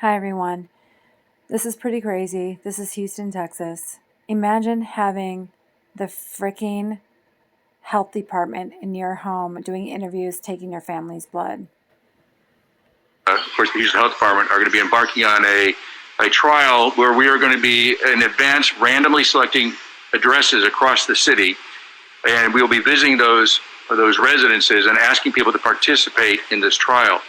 Hi, everyone. This is pretty crazy. This is Houston, Texas. Imagine having the freaking health department in your home doing interviews, taking your family's blood. Of course, the Houston Health Department are going to be embarking on a trial where we are going to be in advance randomly selecting addresses across the city, and we will be visiting those residences and asking people to participate in this trial.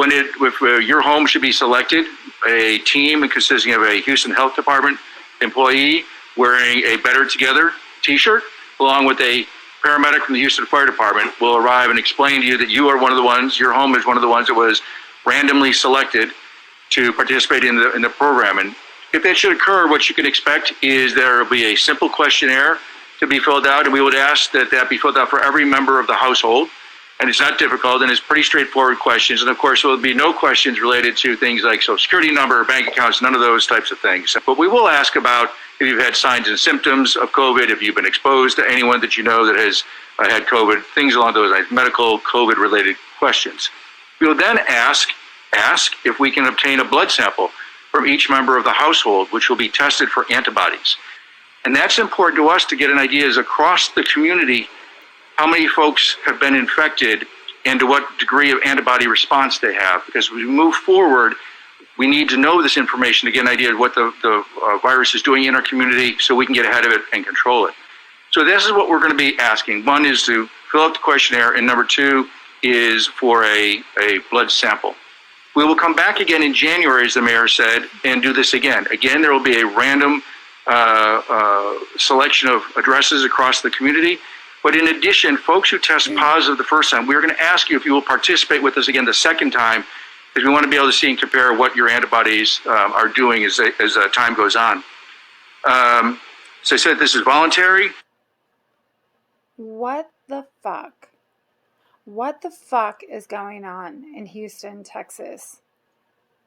If your home should be selected, a team consisting of a Houston Health Department employee wearing a Better Together t-shirt, along with a paramedic from the Houston Fire Department, will arrive and explain to you that you are one of the ones, your home is one of the ones that was randomly selected to participate in the program. And if that should occur, what you can expect is there will be a simple questionnaire to be filled out, and we would ask that be filled out for every member of the household. And it's not difficult, and it's pretty straightforward questions. And of course, there will be no questions related to things like social security number or bank accounts, none of those types of things. But we will ask about if you've had signs and symptoms of COVID, if you've been exposed to anyone that you know that has had COVID, things along those lines, medical COVID-related questions. We will then ask if we can obtain a blood sample from each member of the household, which will be tested for antibodies. And that's important to us to get an idea is across the community how many folks have been infected and to what degree of antibody response they have. Because as we move forward, we need to know this information to get an idea of what the virus is doing in our community so we can get ahead of it and control it. So this is what we're going to be asking. One is to fill out the questionnaire, and number two is for a blood sample. We will come back again in January, as the mayor said, and do this again. Again, there will be a random selection of addresses across the community. But in addition, folks who test positive the first time, we're going to ask you if you will participate with us again the second time, because we want to be able to see and compare what your antibodies are doing as time goes on. So I said this is voluntary. What the fuck? What the fuck is going on in Houston, Texas?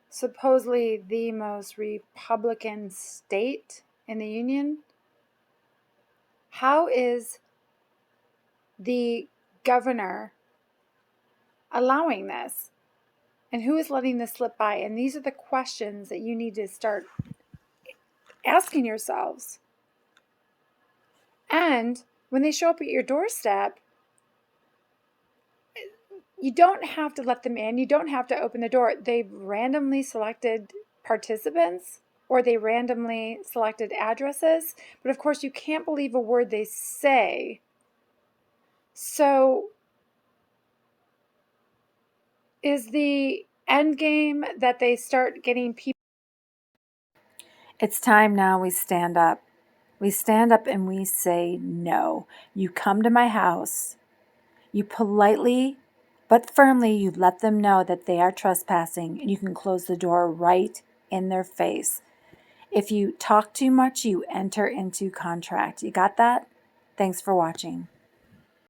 Supposedly the most Republican state in the union? How is the governor allowing this? And who is letting this slip by? And these are the questions that you need to start asking yourselves. And when they show up at your doorstep, you don't have to let them in. You don't have to open the door. They randomly selected participants, or they randomly selected addresses. But of course, you can't believe a word they say. So is the end game that they start getting people? It's time now we stand up. We stand up and we say no. You come to my house. You politely but firmly, you let them know that they are trespassing, and you can close the door right in their face. If you talk too much, you enter into contract. You got that? Thanks for watching.